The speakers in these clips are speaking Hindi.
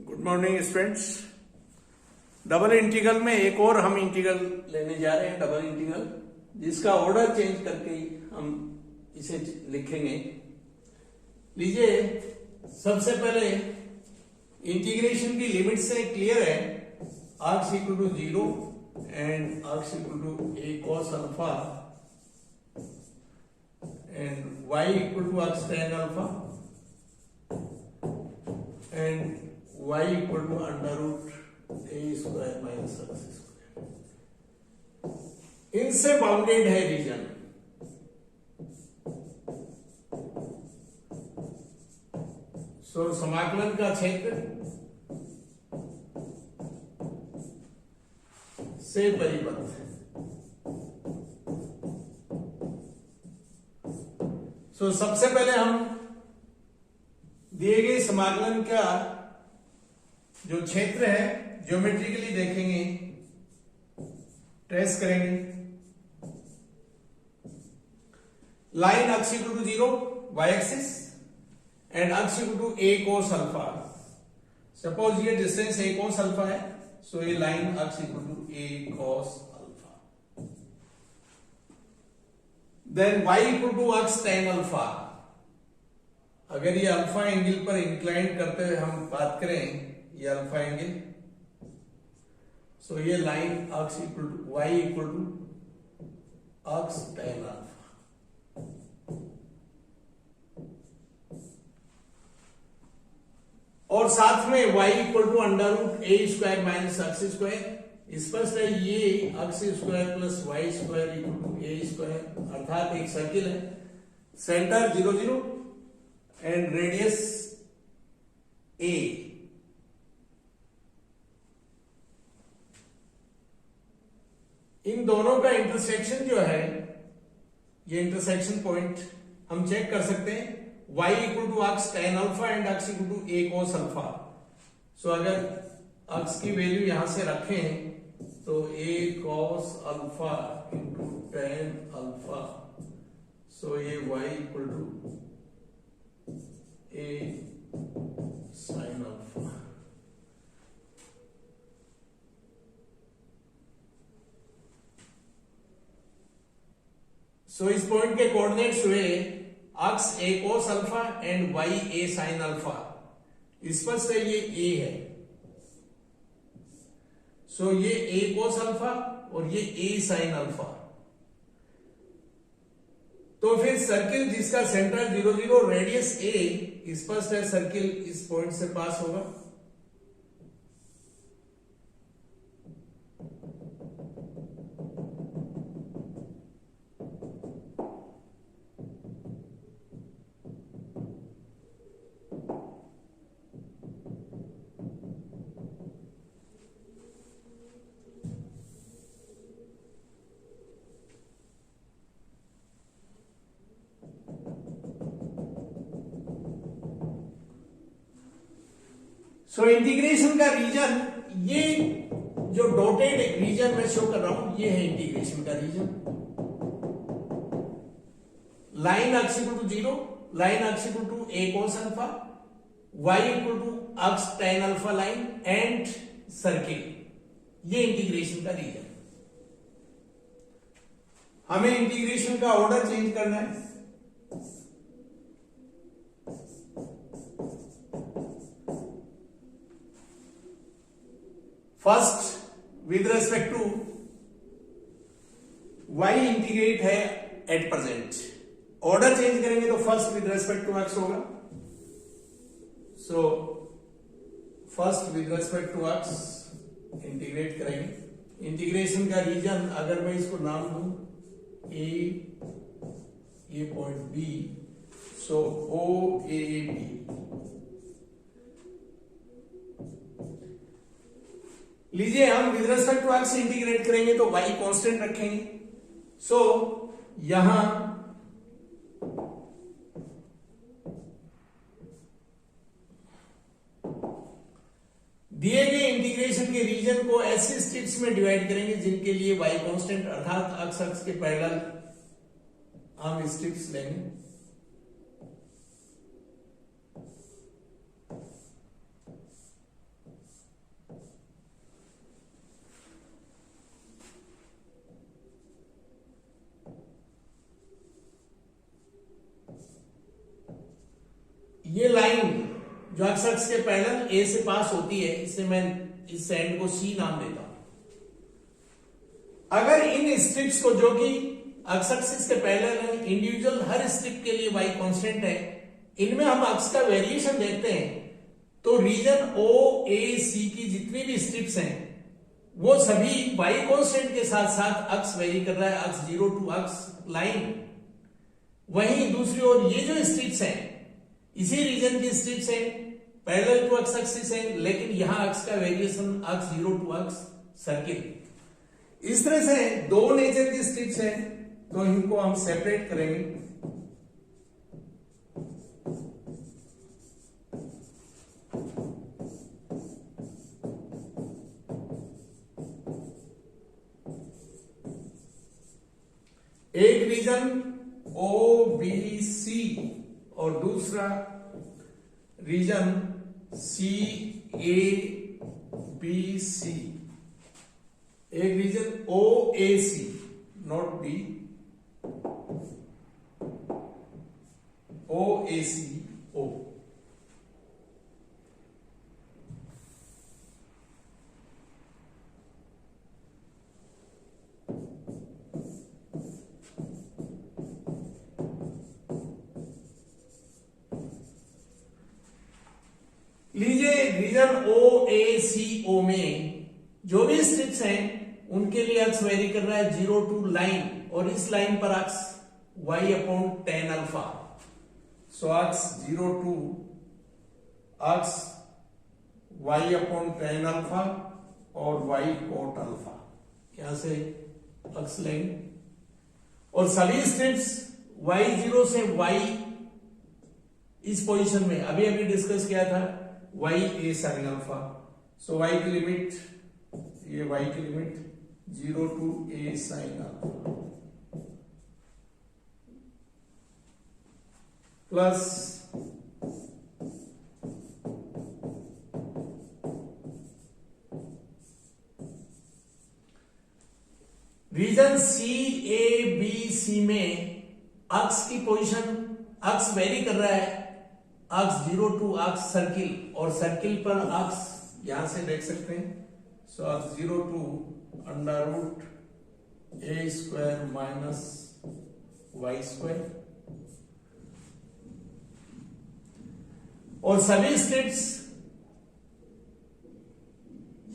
Good morning students. Double integral में एक और हम इंटीग्रल लेने जा रहे हैं, डबल इंटीग्रल जिसका ऑर्डर चेंज करके हम इसे लिखेंगे। लीजिए, सबसे पहले इंटीग्रेशन की लिमिट से क्लियर है, x equal to 0 and x equal to a cos alpha and y equal to x tan alpha and y equal to under root a square minus x square. इनसे बाउंडेड है रीजन। सो समाकलन का क्षेत्र से परिबद्ध है। सो सबसे पहले हम दिए गए समाकलन का जो क्षेत्र है ज्योमेट्रिकली देखेंगे, ट्रेस करेंगे। Line x equal to 0 y axis and x equal to a cos alpha. Suppose ये डिस्टेंस a cos अल्फा है, सो ये line x equal to a cos alpha. Then y equal to x tan alpha. अगर ये अल्फा एंगल पर इंक्लाइन करते हुए हम बात करें, ये अल्फा एंगल, सो ये line x equal to y equal to x tan alpha. और साथ में y equal to under root a square minus x square. स्पष्ट है ये x square plus y square equal to a square, अर्थात एक सर्किल है, सेंटर 0 0 एंड रेडियस a। इन दोनों का इंटरसेक्शन जो है, ये इंटरसेक्शन पॉइंट हम चेक कर सकते हैं, y equal to x tan alpha and x equal to a cos alpha. So अगर x की वैल्यू यहां से रखें तो a cos alpha into tan alpha, so ये y equal to a sin alpha. So इस पॉइंट के कोऑर्डिनेट्स हुए x a cos alpha and y a sin alpha. स्पष्ट है ये a है, सो ये a cos अल्फा और ये a sin अल्फा। तो फिर सर्किल जिसका सेंटर 0 0 रेडियस a, स्पष्ट है सर्किल इस पॉइंट से पास होगा। सो इंटीग्रेशन का रीजन, ये जो डॉटेड रीजन मैं शो कर रहा हूं, ये है इंटीग्रेशन का region. Line x equal to 0, line x equal to a cos alpha, y equal to x tan alpha line and circle, ये इंटीग्रेशन का रीजन। हमें इंटीग्रेशन का ऑर्डर चेंज करना है। First with respect to y integrate है एट प्रेजेंट, ऑर्डर चेंज करेंगे तो first with respect to x होगा। So first with respect to x integrate करेंगे। इंटीग्रेशन का रीजन अगर मैं इसको नाम दूं ये point b, so o a b। लीजिए, हम with respect to x integrate करेंगे तो y कांस्टेंट रखेंगे। सो यहां दिए गए इंटीग्रेशन के रीजन को ऐसे स्टेप्स में डिवाइड करेंगे जिनके लिए y कांस्टेंट, अर्थात x अक्ष के पैरेलल हम स्टेप्स लेंगे। जो एक्स के पैरेलल ए से पास होती है, इसे मैं इस एंड को सी नाम देता हूं। अगर इन स्ट्रिप्स को, जो कि एक्स एक्सिस के पैरेलल है, इंडिविजुअल हर स्ट्रिप के लिए y कांस्टेंट है, इनमें हम अक्स का वेरिएशन देखते हैं, तो रीजन ओ ए सी की जितनी भी स्ट्रिप्स हैं वो सभी y कांस्टेंट के साथ साथ अक्स वेरी कर रहा है, अक्स 0 टू अक्स लाइन। वहीं दूसरी ओर ये जो स्ट्रिप्स हैं, इसी रीजन की स्ट्रिप्स हैं, पैरेलल टू एक्स एक्सिस है, लेकिन यहां अक्स का variation x 0 to x circle. इस तरह से दो नेचर की स्ट्रिप्स हैं, तो इनको हम सेपरेट करेंगे। एक रीजन ओ बी सी और दूसरा reason C A B C. एक region O A C, not B, O A C O. लीजिए रीजन ओ ए सी ओ में जो भी स्ट्रिप्स हैं उनके लिए अक्स वेरी कर रहा है 0 टू लाइन, और इस लाइन पर x y upon tan alpha. So x 0 to x y upon tan alpha और y कोट अल्फा, यहां से अक्स लाइन। और सभी स्ट्रिप्स y0 से y इस पोजीशन में अभी अभी डिस्कस किया था, y a sin alpha. So y की लिमिट, ये y की limit 0 to a sin alpha plus region C A B C में अक्स की पोजीशन, अक्स वेरी कर रहा है, अक्स 0 टू अक्स सर्किल, और सर्किल पर अक्स यहां से देख सकते हैं। So x 0 to under root a square minus y square. और सभी स्ट्रिप्स,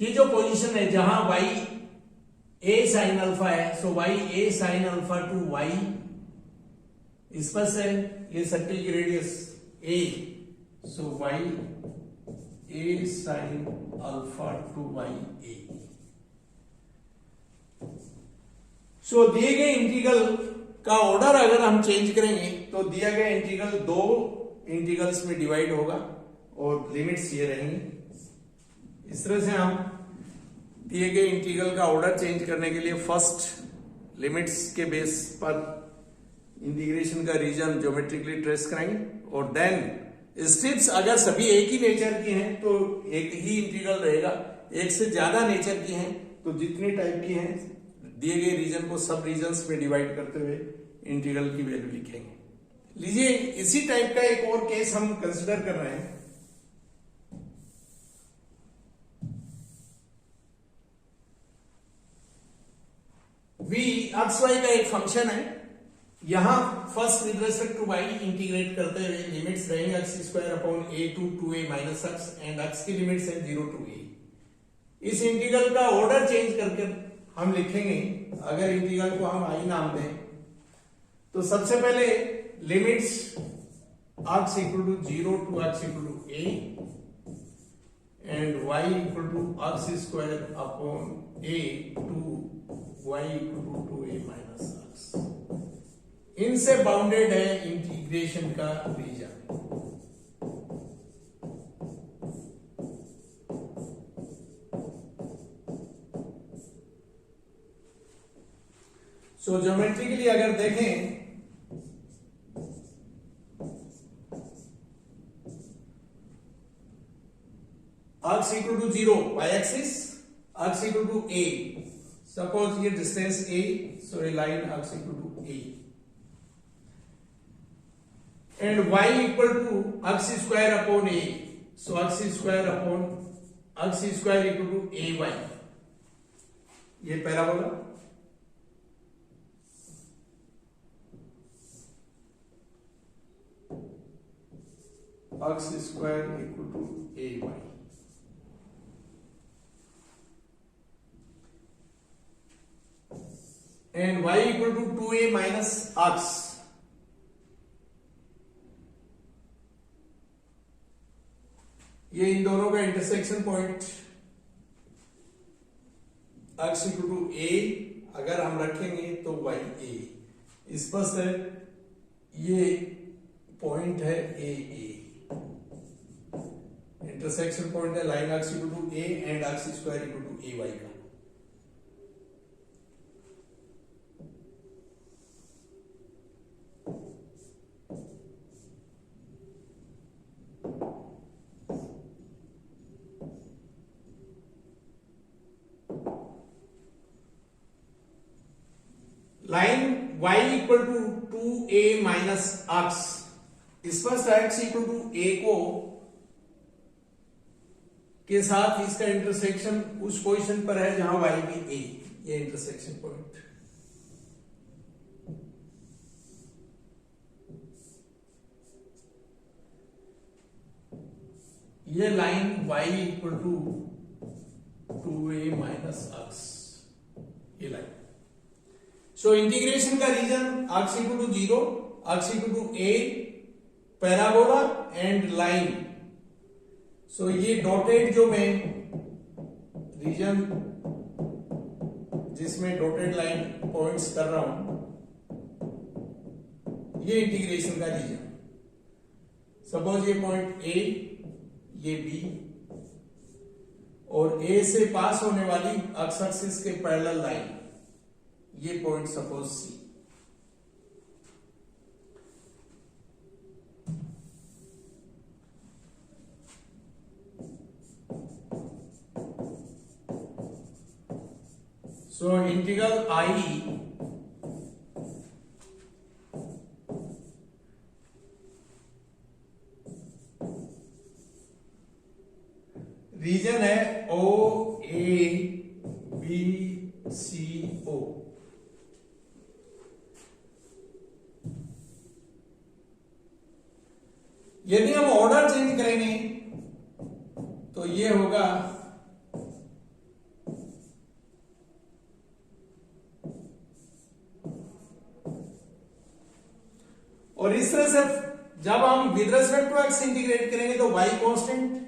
ये जो पोजीशन है जहां y a sin अल्फा है, so y a sin alpha two y, स्पष्ट है, ये सर्किल की radius a, so y a sin alpha two y a। सो दिए गए इंटीग्रल का ऑर्डर अगर हम चेंज करेंगे तो दिया गया इंटीग्रल दो इंटीग्रल्स में डिवाइड होगा और लिमिट्स ये रहेंगी। इस तरह से हम दिए गए इंटीग्रल का ऑर्डर चेंज करने के लिए फर्स्ट लिमिट्स के बेस पर इंटीग्रेशन का रीजन ज्योमेट्रिकली ट्रेस कराएंगे, और देन स्ट्रिप्स अगर सभी एक ही नेचर की हैं तो एक ही इंटीग्रल रहेगा, एक से ज्यादा नेचर की हैं तो जितनी टाइप की हैं दिए गए रीजन को सब रीजन्स में डिवाइड करते हुए इंटीग्रल की वैल्यू लिखेंगे। लीजिए इसी टाइप का एक और केस हम कंसिडर कर रहे हैं। v एक्स वाई का एक फंक्शन है, यहां first with respect to y integrate करते हुए लिमिट्स रहेंगे x square upon a to 2a minus x, and x की लिमिट्स है 0 टू a। इस इंटीग्रल का ऑर्डर चेंज करके हम लिखेंगे, अगर इंटीग्रल को हम i नाम दें तो सबसे पहले limits x equal to 0 to x equal to a and y equal to x square upon a to y equal to 2a minus x। इनसे बाउंडेड है इंटीग्रेशन का रीजन। सो ज्योमेट्रिकली अगर देखें x equal to 0 y axis, x equal to a, suppose ये distance a, so a line x equal to a, and y equal to x square upon a, so X square upon x square equal to a y, ये parabola, x square equal to a y. And y equal to 2a minus x, ये इन दोनों का intersection point x equal to a अगर हम रखेंगे तो y a, स्पष्ट है ये पॉइंट है ए ए, इंटरसेक्शन पॉइंट है line x equal to a and x square equal to a y का। Line y equal to 2a minus x, स्पष्ट है x इक्वल टू a को के साथ इसका इंटरसेक्शन उस पोजीशन पर है जहां y भी a, ये इंटरसेक्शन पॉइंट। ये line y equal to 2a minus x, ये लाइन। सो इंटीग्रेशन का region x equal to 0, x equal to a, parabola and line. So ये डॉटेड जो मैं रीजन जिसमें डॉटेड लाइन पॉइंट्स कर रहा हूं, ये इंटीग्रेशन का रीजन। सपोज ये पॉइंट a, ये b, और a से पास होने वाली अक्स एक्सिस के पैरेलल लाइन, ये point suppose C। So integral I region है O A B C O। यदि हम ऑर्डर चेंज करेंगे तो ये होगा और इस तरह से जब हम with respect to x integrate करेंगे तो y कांस्टेंट।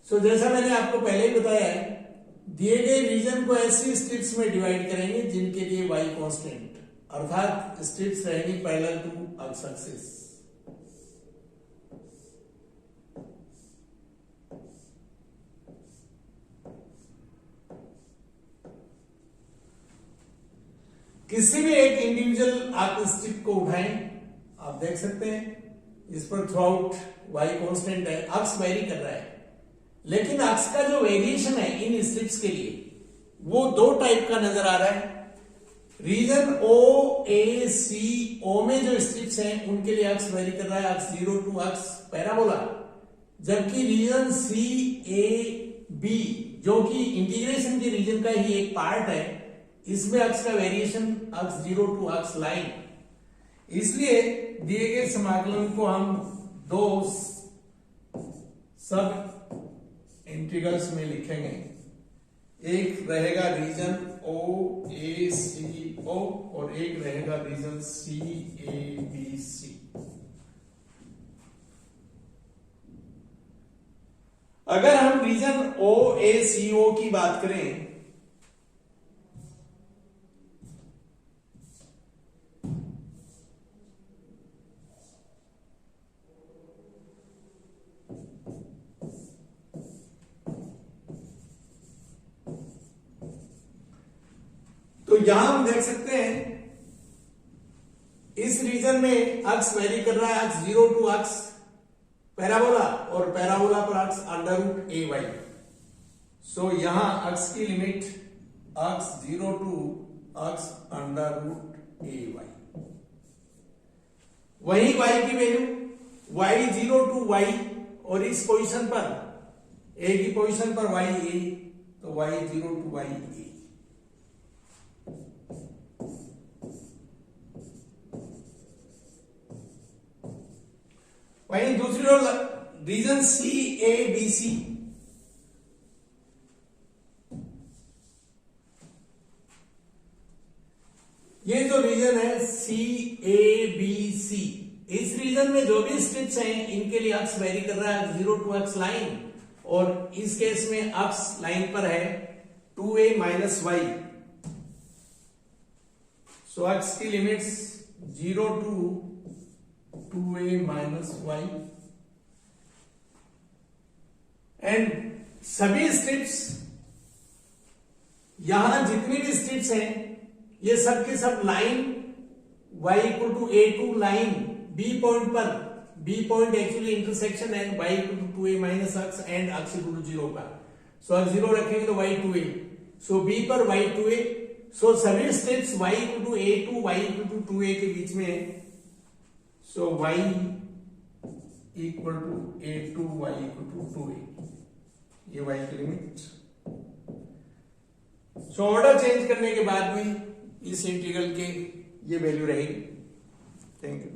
सो जैसा मैंने आपको पहले ही बताया है, दिए गए रीजन को ऐसी स्ट्रिप्स में डिवाइड करेंगे जिनके लिए y कांस्टेंट, अर्थात स्ट्रिप्स रहेंगी पैरेलल टू एक्स एक्सिस। किसी भी एक इंडिविजुअल आप स्ट्रिप को उठाएं, आप देख सकते हैं इस पर थ्रू आउट y कांस्टेंट है, अक्स वेरी कर रहा है, लेकिन अक्स का जो वेरिएशन है इन स्ट्रिप्स के लिए वो दो टाइप का नजर आ रहा है। Region O A C O में जो स्ट्रिप्स हैं उनके लिए अक्स वेरी कर रहा है, अक्स 0 टू अक्स पैराबोला, जबकि रीजन C A B जो कि इंटीग्रेशन के रीजन का ही एक पार्ट है, इसमें अक्स का variation x 0 to x line. इसलिए दिए गए समाकलन को हम दो सब इंटीग्रल्स में लिखेंगे। एक रहेगा region O A C O और एक रहेगा region C A B C। अगर हम region O A C O की बात करें तो यहां हम देख सकते हैं इस रीजन में अक्स वेरी कर रहा है, अक्स 0 टू अक्स पैराबोला और पैराबोला पर x under root a y. So यहां अक्स की limit x 0 to x under root a y. वही y की वैल्यू y 0 टू y और इस पोजीशन पर ए की पोजीशन पर y ए, तो y0 टू y ए। वहीं दूसरी ओर रीजन सी ए बी सी, ये जो रीजन है सी ए बी सी, इस रीजन में जो भी स्ट्रिप्स हैं इनके लिए अक्स वेरी कर रहा है 0 टू अक्स लाइन, और इस केस में अक्स लाइन पर है 2a minus Y. So x की limits 0 to 2a minus y, and सभी स्ट्रिप्स, यहां जितनी भी स्ट्रिप्स हैं ये सब की सब line y equal to a2 line b point पर, b पॉइंट एक्चुअली इंटरसेक्शन है y equal to 2a minus x and x equal to 0 का। सो अगर 0 रखेंगे तो y 2a, सो b पर y 2a, सो सभी steps y equal to a2 y equal to 2a के बीच में है। So y equal to a2 y equal to 2a, ये y की लिमिट। सो ऑर्डर चेंज करने के बाद भी इस इंटीग्रल के ये वैल्यू रहेगी। Thank you.